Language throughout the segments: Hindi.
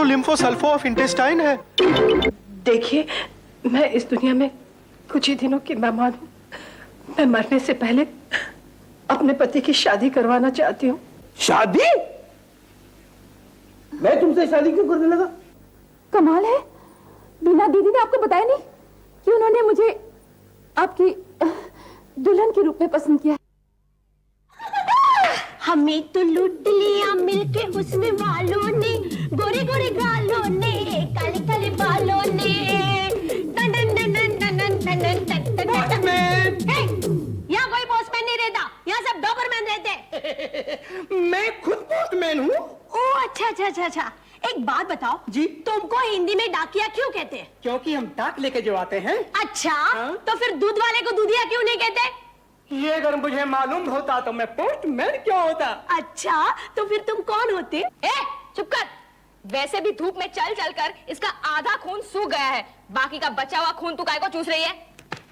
तो लिम्फोसल्फो ऑफ इंटेस्टाइन है। देखिए, मैं इस दुनिया में कुछ ही दिनों की मेहमान हूँ। मैं मरने से पहले अपने पति की शादी करवाना चाहती हूँ। शादी? मैं तुमसे शादी क्यों करने लगा? कमाल है, बीना दीदी ने आपको बताया नहीं कि उन्होंने मुझे आपकी दुल्हन के रूप में पसंद किया। हमें तो लूट लिया मिलके हुस्न वालों ने, गोरे गोरे गालों ने, काले काले बालों ने। यहाँ कोई पोस्टमैन नहीं रहता, यहाँ सब डॉबरमैन रहते। मैं खुद पोस्टमैन हूँ। ओह अच्छा अच्छा अच्छा अच्छा। एक बात बताओ जी, तुमको हिंदी में डाकिया क्यों कहते हैं? क्योंकि हम डाक लेके जो आते हैं। अच्छा हाँ? तो फिर दूध वाले को दूधिया क्यों नहीं कहते? ये अगर मुझे मालूम होता तो मैं पोस्टमैन क्यों होता? अच्छा तो फिर तुम कौन होते? ए, चुप कर। वैसे भी धूप में चल चल कर इसका आधा खून सूख गया है, बाकी का बचा हुआ खून तू काय को चूस रही है?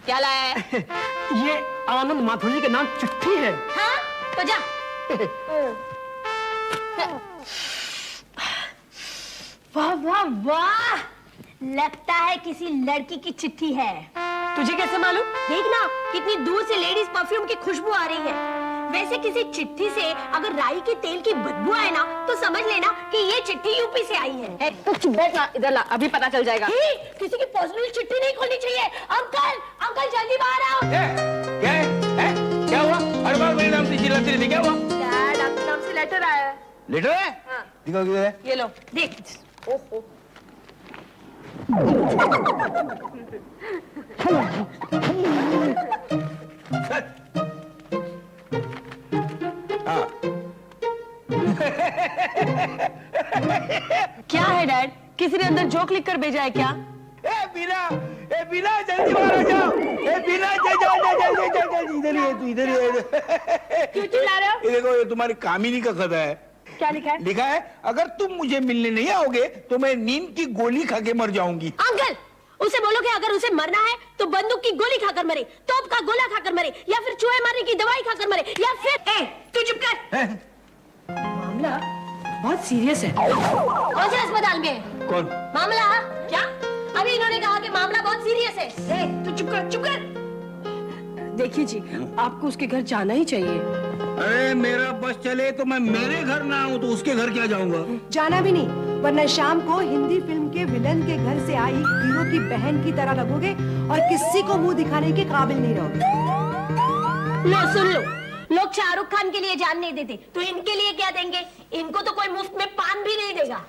क्या लाया है? ये आनंद माथुर के नाम चिट्ठी है। हाँ तो जा। वाह वाह वाह, लगता है किसी लड़की की चिट्ठी है। तुझे कैसे मालूम? देखना कितनी दूर से लेडीज परफ्यूम की खुशबू आ रही है। वैसे किसी चिट्ठी से अगर राई के तेल की बदबू आए ना तो समझ लेना कि ये चिट्ठी यूपी से आई है। तू बैठ ना, इधर ला, अभी पता चल जाएगा। किसी की पर्सनल चिट्ठी नहीं खोलनी चाहिए। अंकल अंकल जल्दी बाहर आओ। क्या है? क्या हुआ? हर बार मेरे नाम से चिल्लाती रहती, क्या हुआ? डैड, आपके नाम से लेटर आया है। लेटर है? हाँ। दिखाओ किधर है? ये लो। देख ओहो, क्या है डैड? किसी ने अंदर जोक लिख कर भेजा है क्या? ए बीना जल्दी बाहर आ जाओ। ए बीना जा इधर ही है तू, इधर ही है। क्यों चिल्ला रहे हो? ये देखो, ये तुम्हारी कामिनी का खत है। क्या लिखा है? लिखा है, अगर तुम मुझे मिलने नहीं आओगे तो मैं नींद की गोली खा के मर जाऊंगी। अंकल उसे बोलो कि अगर उसे मरना है तो बंदूक की गोली खाकर मरे, तोप का गोला खाकर मरे, या फिर चूहे मारने की दवाई खाकर मरे, या फिर तू चुप कर। मामला बहुत सीरियस है। कौन से अस्पताल में? कौन? मामला क्या? अभी इन्होंने कहा कि मामला बहुत सीरियस है। तू चुप कर, चुप कर। देखिए जी, आपको उसके घर जाना ही चाहिए। अरे मेरा बस चले तो मैं मेरे घर ना आऊं तो उसके घर क्या जाऊंगा? जाना भी नहीं, वरना शाम को हिंदी फिल्म के विलन के घर से आई हीरो की बहन की तरह लगोगे और किसी को मुंह दिखाने के काबिल नहीं रहोगे। लो सुन लो, लोग शाहरुख खान के लिए जान नहीं देते तो इनके लिए क्या देंगे? इनको तो कोई मुफ्त में पान भी नहीं देगा।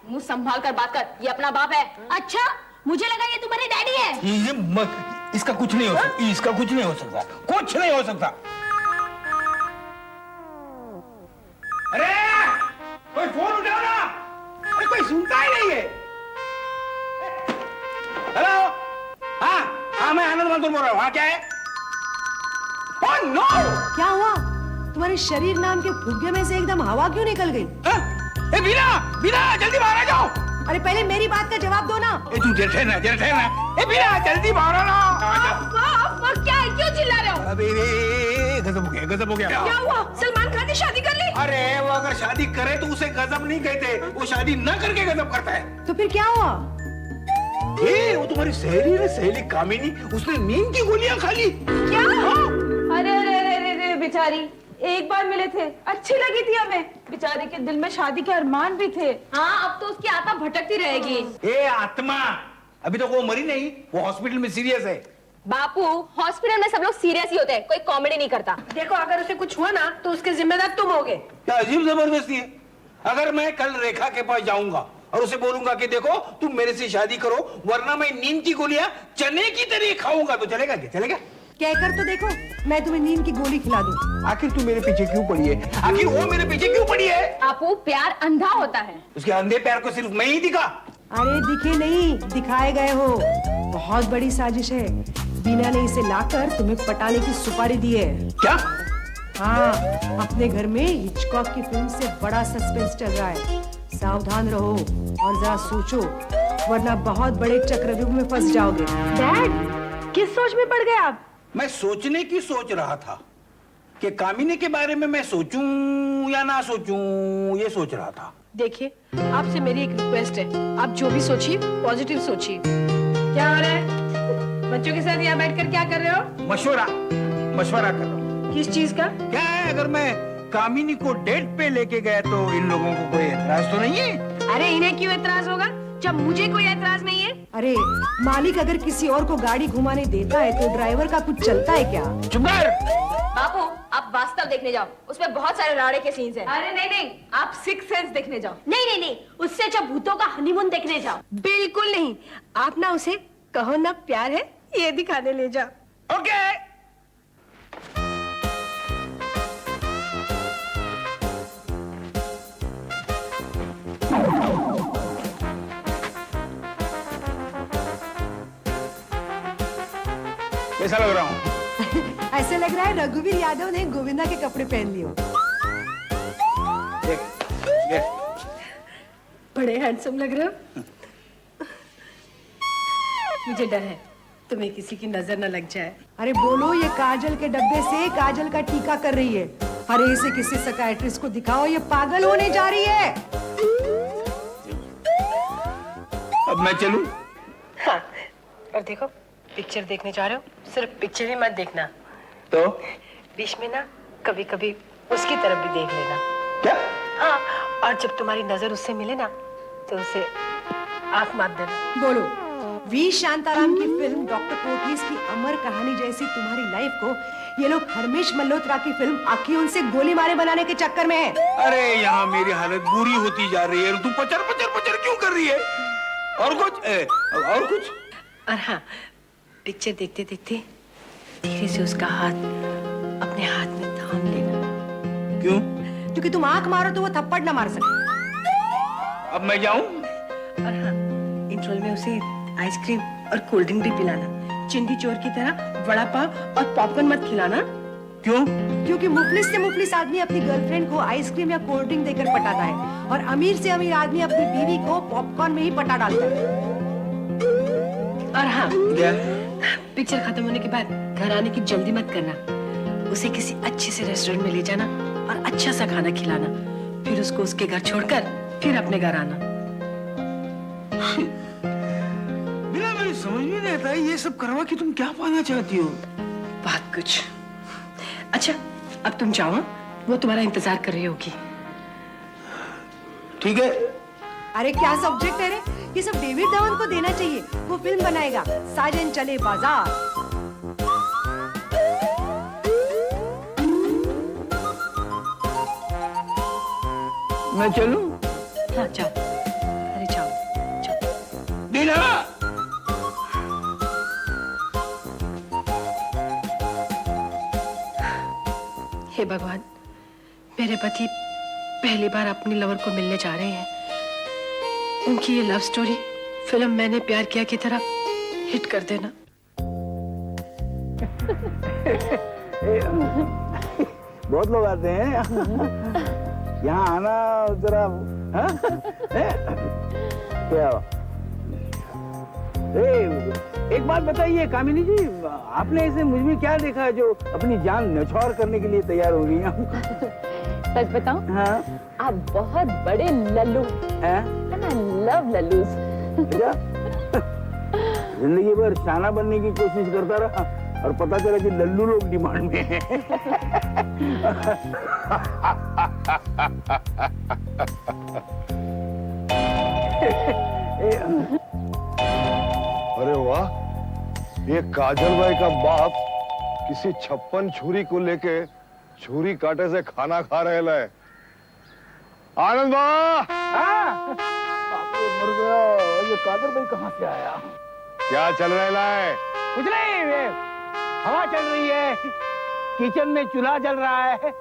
मुंह संभाल कर बात कर, ये अपना बाप है। अच्छा मुझे लगा ये तुम्हारे डैडी है। ये मत, इसका कुछ नहीं हो सकता, इसका कुछ नहीं हो सकता, कुछ नहीं हो सकता। अरे कोई फोन उठाओ ना, अरे कोई सुनता ही नहीं है। हेलो, हाँ मैं आनंद माथुर बोल रहा हूँ। हाँ क्या है? Oh no! क्या हुआ? तुम्हारे शरीर नाम के फुग्गे में से एकदम हवा क्यों निकल गई? ए बीना जल्दी बाहर आ जाओ। अरे पहले मेरी बात का जवाब दो ना। ए तू जरा ठहरना। ए बीना जल्दी बाहर आ ना। क्या है? क्यों चिल्ला रहे हो? अबे गजब हो गया। क्या हुआ? सलमान खान ने शादी कर ली? अरे वो अगर शादी करे तो उसे गजब नहीं कहते, वो शादी न करके गजब करता है। तो फिर क्या हुआ? वो तुम्हारी सहेली कामिनी, उसने नींद की गोलियां खा ली। क्या? अरे अरे अरे अरे बेचारी, एक बार मिले थे, अच्छी लगी थी हमें। बेचारे के दिल में शादी के अरमान भी थे। हाँ, अब तो उसकी आत्मा भटकती रहेगी। ए आत्मा, अभी तो वो मरी नहीं, वो हॉस्पिटल में सीरियस है। बापू, हॉस्पिटल में सब लोग सीरियस ही होते हैं, कोई कॉमेडी नहीं करता। देखो अगर उसे कुछ हुआ ना तो उसके जिम्मेदार तुम होगे। क्या अजीब जबरदस्ती है। अगर मैं कल रेखा के पास जाऊंगा और उसे बोलूंगा कि देखो तुम मेरे से शादी करो वरना मैं नींद की गोलियां चने की तरह खाऊंगा, तो चलेगा क्या? चलेगा? कहकर तो देखो, मैं तुम्हें नींद की गोली खिला दूं। आखिर तू मेरे पीछे क्यों पड़ी है? आखिर वो मेरे पीछे क्यों पड़ी है? बापू, प्यार अंधा होता है। उसके अंधे प्यार को सिर्फ मैं ही दिखा। अरे दिखे नहीं, दिखाए गए हो। बहुत बड़ी साजिश है। बीना ने इसे लाकर तुम्हें पटाने की सुपारी दी है। क्या? हाँ, अपने घर में हिचकॉक की फिल्म से बड़ा सस्पेंस चल रहा है। सावधान रहो और जरा सोचो, वरना बहुत बड़े चक्रव्यूह में फंस जाओगे। डैड, किस सोच में पड़ गए आप? मैं सोचने की सोच रहा था कि कामिनी के बारे में मैं सोचूं या ना सोचूं, ये सोच रहा था। देखिए, आपसे मेरी एक रिक्वेस्ट है, आप जो भी सोचिए पॉजिटिव सोचिए। क्या हो रहा है? बच्चों के साथ यहाँ बैठकर क्या कर रहे हो? मशवरा कर रहा हूँ। किस चीज का? क्या है, अगर मैं कामिनी को डेट पे लेके गया तो इन लोगों को कोई एतराज तो नहीं है? अरे इन्हें क्यों एतराज होगा जब मुझे कोई एतराज नहीं है? अरे मालिक अगर किसी और को गाड़ी घुमाने देता है तो ड्राइवर का कुछ चलता है क्या? चुप कर। बापू आप वास्तव देखने जाओ, उसमें बहुत सारे राड़े के सीन्स हैं। अरे नहीं नहीं, आप सिक्स सेंस देखने जाओ। नहीं नहीं नहीं, उससे अच्छा भूतों का हनीमून देखने जाओ। बिल्कुल नहीं, आप ना उसे कहो ना प्यार है ये दिखाने ले जाओ। ओके। कैसा लग रहा हूँ? ऐसे लग रहा है रघुवीर यादव ने गोविंदा के कपड़े पहन लिए हो। देख, बड़े हैंडसम लग रहे हो। मुझे डर है तुम्हें किसी की नजर न लग जाए। अरे बोलो, ये काजल के डब्बे से काजल का टीका कर रही है। अरे इसे किसी साइकियाट्रिस्ट को दिखाओ, ये पागल होने जा रही है। अब मैं चलूं? हाँ, और देखो पिक्चर देखने जा रहे हो, सिर्फ पिक्चर ही मत देखना, तो बीच में ना कभी कभी उसकी तरफ भी देख लेना। क्या? हाँ, और जब तुम्हारी नजर उससे मिले ना तो उसे आंख मार देना। बोलो, वी शांताराम की फिल्म डॉक्टर कोटलीस की अमर कहानी जैसी तुम्हारी लाइफ को ये लोग हरमेश मल्होत्रा की फिल्म आखी उनसे गोली मारे बनाने के चक्कर में है। अरे यहाँ मेरी हालत बुरी होती जा रही है, तू पचर पचर पचर क्यों कर रही है? और कुछ और कुछ? और हाँ, पिक्चर देखते देखते धीरे से उसका हाथ अपने हाथ में थाम लेना। क्यों? क्योंकि तुम आंख मारो तो वो थप्पड़ ना मार सके। अब मैं जाऊं? और हाँ, इंटरवल में उसे आइसक्रीम और कोल्ड ड्रिंक भी पिलाना। चिंदी चोर की तरह वड़ा पाव और पॉपकॉर्न मत खिलाना। क्यों? क्योंकि मुफलिस से मुफलिस आदमी अपनी गर्लफ्रेंड को आइसक्रीम या कोल्ड ड्रिंक देकर पटाता है और अमीर से अमीर आदमी अपनी बीवी को पॉपकॉर्न में ही पटा डालता है। और हाँ, क्या? पिक्चर खत्म होने के बाद घर आने की जल्दी मत करना। उसे किसी अच्छे से रेस्टोरेंट में ले जाना और अच्छा सा खाना खिलाना, फिर उसको उसके घर छोड़कर फिर अपने घर आना। बिना मेरी समझ में नहीं आता ये सब करवा के तुम क्या पाना चाहती हो? बहुत कुछ। अच्छा, अब तुम जाओ, वो तुम्हारा इंतजार कर रही होगी। ठीक है। अरे क्या सब्जेक्ट है रे? ये सब डेविड धवन को देना चाहिए, वो फिल्म बनाएगा साजन चले बाजार। मैं चलूं? हाँ जाओ, अरे जाओ जाओ। दीना! हे भगवान, मेरे पति पहली बार अपनी लवर को मिलने जा रहे हैं। उनकी ये लव स्टोरी फिल्म मैंने प्यार किया की तरह हिट कर देना। बहुत लोग आते हैं यहाँ आना जरा। हाँ? क्या? एक बात बताइए कामिनी जी, आपने ऐसे मुझ में क्या देखा जो अपनी जान न्यौछावर करने के लिए तैयार हो गई हैं? सच बताऊं? हाँ? आप बहुत बड़े लल्लू हैं। आई लव लल्लूज। जिंदगी भर शाना बनने की कोशिश करता रहा और पता चला कि लल्लू लोग डिमांड में हैं। अरे वाह, ये काजल भाई का बाप किसी 56 छुरी को लेके छुरी काटे से खाना खा रहे है। आनंद बाबा! मर गया, ये कादर भाई कहाँ से आया? क्या चल रहा है? कुछ नहीं, हवा चल रही है, किचन में चूल्हा जल रहा है,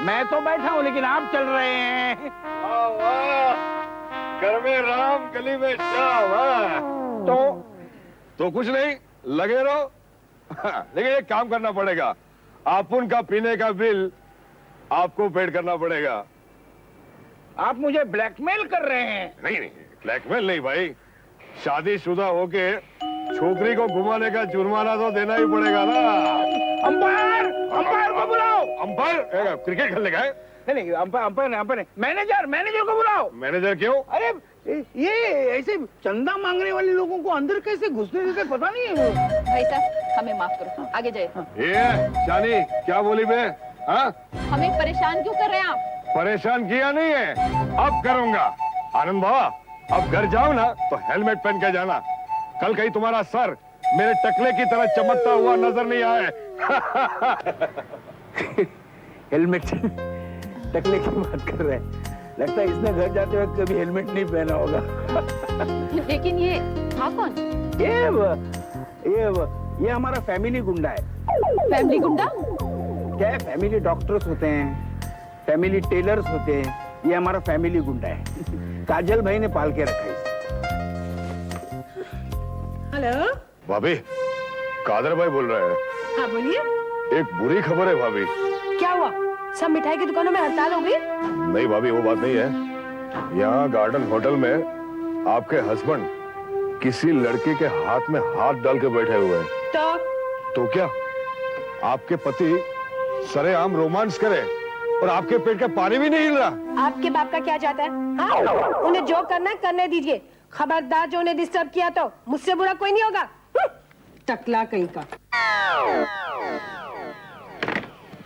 मैं तो बैठा हूँ लेकिन आप चल रहे हैं। वाह वाह, घर में राम गली में श्याम। तो कुछ नहीं, लगे रहो। लेकिन एक काम करना पड़ेगा, आपुन का पीने का बिल आपको पेड करना पड़ेगा। आप मुझे ब्लैकमेल कर रहे हैं? नहीं नहीं, ब्लैकमेल नहीं भाई, शादीशुदा होके छोकरी को घुमाने का जुर्माना तो देना ही पड़ेगा ना। अंपायर, अंपायर को बुलाओ। अंपायर क्रिकेट खेलने गए? नहीं अंपायर मैनेजर को बुलाओ। मैनेजर क्यों? अरे ये ऐसे चंदा मांगने वाले लोगों को अंदर कैसे घुसने देते पता नहीं है। भाई साहब हमें माफ करो, आगे जाइए। ये शानी क्या बोली मैं? हाँ, हमें परेशान क्यों कर रहे हैं आप? परेशान किया नहीं है, अब करूंगा। आनंद बाबा अब घर जाओ ना तो हेलमेट पहन के जाना, कल कहीं तुम्हारा सर मेरे टकले की तरह चमकता हुआ नजर नहीं आए। हेलमेट टकले की बात कर रहे हैं, लगता है इसने घर जाते वक्त कभी हेलमेट नहीं पहना होगा। लेकिन ये था कौन? ये हमारा फैमिली गुंडा है। फैमिली गुंडा? क्या है, फैमिली डॉक्टर्स होते हैं, फैमिली टेलर्स होते हैं, ये हमारा फैमिली गुंडा है। काजल भाई ने पाल के रखा है इसे। हेलो। भाभी, कादर भाई बोल रहे हैं। हाँ बोलिए। एक बुरी खबर है भाभी। क्या हुआ? सब मिठाई की दुकानों में हड़ताल हो गई? नहीं भाभी, वो बात नहीं है। यहाँ गार्डन होटल में आपके हस्बैंड किसी लड़के के हाथ में हाथ डाल के बैठे हुए हैं। तो क्या आपके पति सरेआम रोमांस करे और आपके पेट का पानी भी नहीं हिल रहा? आपके बाप का क्या चाहता है? हाँ? उन्हें जो करना है करने दीजिए, खबरदार जो उन्हें डिस्टर्ब किया तो मुझसे बुरा कोई नहीं होगा। टकला कहीं का।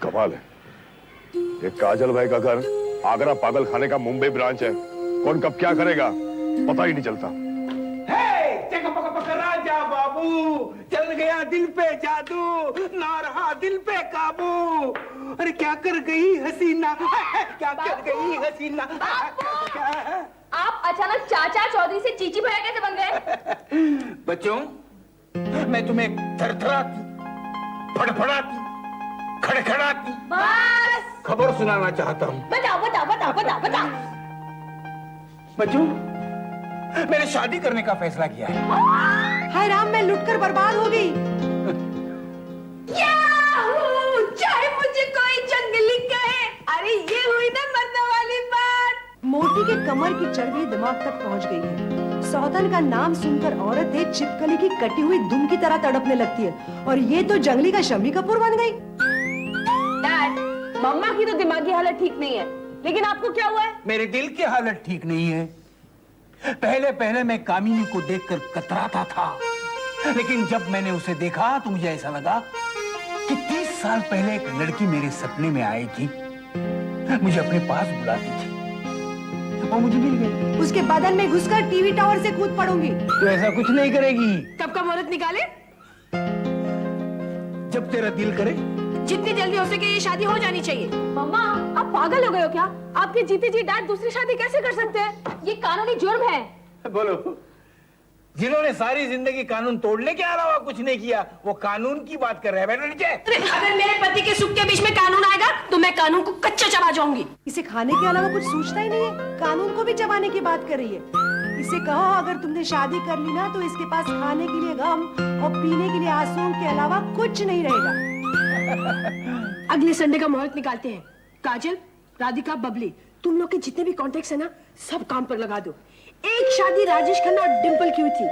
कमाल है, ये काजल भाई का घर आगरा पागल खाने का मुंबई ब्रांच है, कौन कब क्या करेगा पता ही नहीं चलता। राजा बाबू चल गया दिल पे जादू, ना रहा दिल पे काबू। अरे क्या कर गई हसीना, क्या कर गई हसीना। आप अचानक चाचा चौधरी से चीची भैया कैसे बन गए? बच्चों, मैं तुम्हें थरथराती, फड़फड़ाती, खड़खड़ाती बस खबर सुनाना चाहता हूँ। बताओ बताओ बताओ बताओ बताओ। बच्चों, मैंने शादी करने का फैसला किया है। हाय राम, मैं लुटकर बर्बाद हो गई। चाहे मुझे कोई जंगली कहे, अरे ये हुई ना मरने वाली बात। मोटी के कमर की चर्बी दिमाग तक पहुंच गई है। सौतन का नाम सुनकर औरतें छिपकली की कटी हुई दुम की तरह तड़पने लगती है, और ये तो जंगली का शम्मी कपूर बन गई। डैड, मम्मा की तो दिमागी हालत ठीक नहीं है, लेकिन आपको क्या हुआ है? मेरे दिल की हालत ठीक नहीं है। पहले पहले मैं कामिनी को देखकर कतराता था, लेकिन जब मैंने उसे देखा तो मुझे ऐसा लगा कि 30 साल पहले एक लड़की मेरे सपने में आई थी, मुझे अपने पास बुलाती थी, वो मुझे मिल गई। उसके बदन में घुसकर टीवी टावर से कूद पड़ूंगी। तो ऐसा कुछ नहीं करेगी। कब का मुहूर्त निकाले? जब तेरा दिल करे। जितनी जल्दी हो सके ये शादी हो जानी चाहिए। मम्मा, आप पागल हो गए हो क्या? आपके जीते जी डैड दूसरी शादी कैसे कर सकते हैं? ये कानूनी जुर्म है। बोलो, जिन्होंने सारी जिंदगी कानून तोड़ने के अलावा कुछ नहीं किया, वो कानून की बात कर रहे हैं। बैठो नीचे। अगर मेरे पति के सुख के बीच में कानून आएगा तो मैं कानून को कच्चा चबा जाऊंगी। इसे खाने के अलावा कुछ सोचता ही नहीं है, कानून को भी चबाने की बात कर रही है। इसे कहो अगर तुमने शादी कर ली ना तो इसके पास खाने के लिए गम और पीने के लिए आंसुओं के अलावा कुछ नहीं रहेगा। अगले संडे का मुहूर्त निकालते हैं। काजल, राधिका, बबली, तुम लोग के जितने भी कॉन्टेक्ट्स है ना, सब काम पर लगा दो। एक शादी राजेश खन्ना और डिंपल की हुई थी,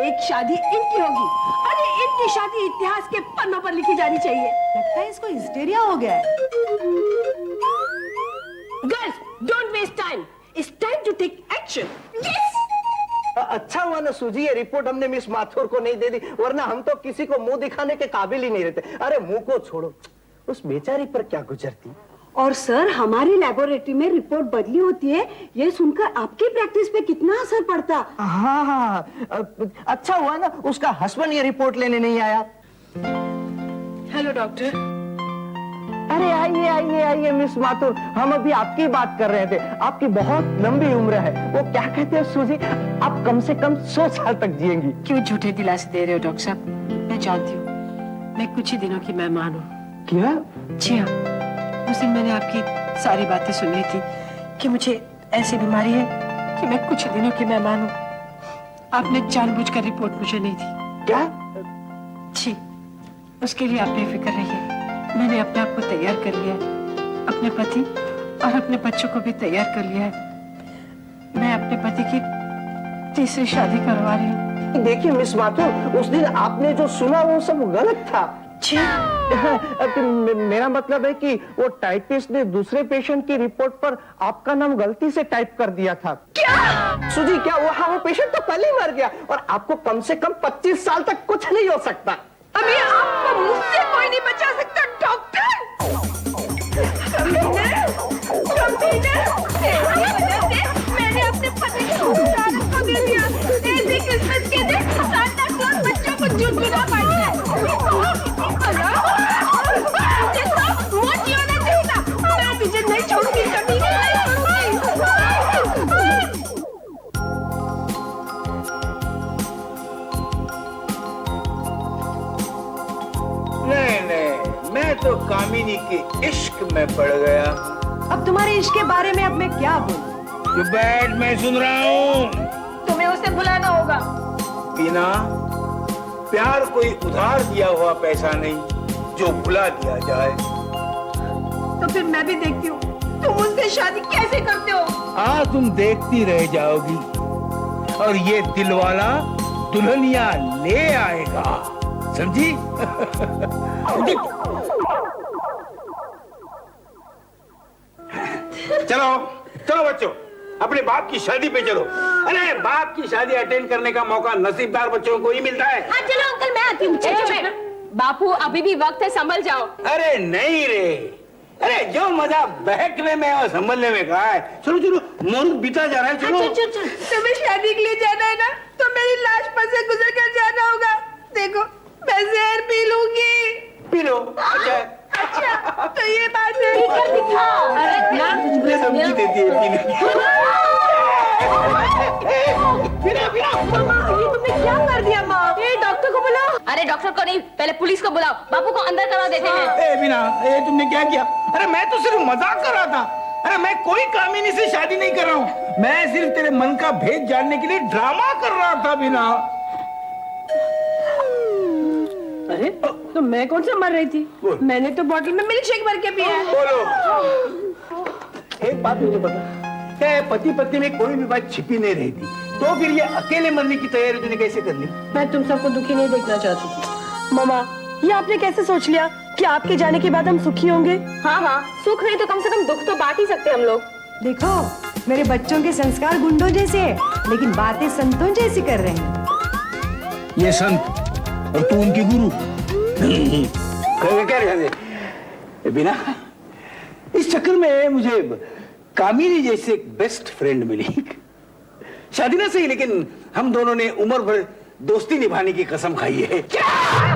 एक शादी इनकी होगी। अरे इनकी शादी इतिहास के पन्नों पर लिखी जानी चाहिए। लगता है इसको हिस्टेरिया हो गया है। Girls, don't waste time, it's time to take action. Yes. अच्छा हुआ ना सूजी, ये रिपोर्ट हमने मिस माथुर को नहीं दे दी, वरना हम तो किसी को मुंह दिखाने के काबिल ही नहीं रहते। अरे मुंह को छोड़ो, उस बेचारी पर क्या गुजरती। और सर, हमारी लेबोरेटरी में रिपोर्ट बदली होती है, ये सुनकर आपकी प्रैक्टिस पे कितना असर पड़ता। हाँ, अच्छा हुआ ना उसका हस्बैंड ये रिपोर्ट लेने नहीं आया। Hello doctor. अरे आइए आइए आइए मिस माथुर, हम अभी आपकी बात कर रहे थे। आपकी बहुत लंबी उम्र है, वो क्या कहते हैं सूजी, आप कम से कम 100 साल तक जिएंगी। क्यों झूठे दिलासे दे रहे हो डॉक्टर साहब? मैं जानती हूँ, मैं कुछ ही दिनों की मेहमान हूँ। क्या? जी हाँ, उस दिन मैंने आपकी सारी बातें सुन ली थी कि मुझे ऐसी बीमारी है कि मैं कुछ दिनों की मेहमान हूँ। आपने जानबूझकर रिपोर्ट मुझे नहीं दी। क्या? जी, उसके लिए आप बेफिक्र रहिए। मैंने अपने आप को तैयार कर लिया है, अपने पति और अपने बच्चों को भी तैयार कर लिया है। मैं अपने पति की तीसरी शादी करवा रही हूँ। देखिए मिस माथुर, उस दिन आपने जो सुना वो सब गलत था। मेरा मतलब है कि वो टाइपिस्ट ने दूसरे पेशेंट की रिपोर्ट पर आपका नाम गलती से टाइप कर दिया था। क्या सुजी, क्या वो पेशेंट तो कल ही मर गया और आपको कम से कम 25 साल तक कुछ नहीं हो सकता। अभी आपको मुझसे कोई नहीं बचा सकता डॉक्टर। मैंने अपने पति को खो दिया। ऐसे क्रिसमस के दिन सांता क्लॉज बच्चों को जूत बिना पार्टी है। मौत ही होना चाहिए था। मैं तुझे नहीं छोड़ूंगी, कभी नहीं छोड़ूंगी। नहीं, मैं तो कामिनी के इश्क में पड़ गया। अब तुम्हारे इश्क के बारे में अब मैं क्या बोलूं? चुप बैठ, मैं सुन रहा हूँ। तुम्हें उसे बुलाना होगा। बिना प्यार कोई उधार दिया हुआ पैसा नहीं जो भुला दिया जाए। तो फिर मैं भी देखती हूँ तुम उससे शादी कैसे करते हो। हाँ, तुम देखती रह जाओगी और ये दिलवाला दुल्हनिया ले आएगा, समझी? चलो चलो बच्चों, अपने बाप की शादी पे चलो। अरे बाप की शादी अटेंड करने का मौका नसीबदार बच्चों को ही मिलता है। हाँ चलो अंकल, मैं आती हूँ। बापू अभी भी वक्त है, संभल जाओ। अरे नहीं रे, अरे जो मजा बहकने में और संभलने में कहा है। चलो चलो, मुहूर्त बीता जा रहा है, चलो। तुम्हें शादी के लिए जाना है ना, तो मेरी लाश पर से गुजर कर जाना होगा। देखो मैं जहर पी लूंगी। P low. अच्छा तो ये बात है। अरे ना मुझे समझी देती है पीने की। ये तुमने क्या कर दिया माँ? ये डॉक्टर को बुलाओ। अरे डॉक्टर को नहीं, पहले पुलिस को बुलाओ। बापू को अंदर करा देते हैं। ए बिना, ए तुमने क्या किया? अरे मैं तो सिर्फ मजाक कर रहा था। अरे मैं कोई कामिनी से शादी नहीं कर रहा हूँ। मैं सिर्फ तेरे मन का भेद जानने के लिए ड्रामा कर रहा था बिना। अरे तो मैं कौन सा मर रही थी? मैंने तो बोतल में मिल्क शेक भर के पिया है। बोलो। एक बात मुझे बता, क्या पति पत्नी में कोई भी बात छिपी नहीं रहती, तो फिर ये अकेले मरने की तैयारी तूने कैसे कर ली? मैं तुम सबको दुखी नहीं देखना चाहती थी। मामा, ये आपने कैसे सोच लिया कि आपके जाने के बाद हम सुखी होंगे? हाँ हाँ, सुख नहीं तो कम से कम दुख तो बांट ही सकते हम लोग। देखो मेरे बच्चों के संस्कार गुंडों जैसे हैं, लेकिन बातें संतों जैसी कर रहे हैं। ये संत और तू उनकी गुरु। क्या रहते बिना, इस चक्कर में मुझे कामिनी जैसे एक बेस्ट फ्रेंड मिली। शादी ना सही, लेकिन हम दोनों ने उम्र भर दोस्ती निभाने की कसम खाई है। क्या?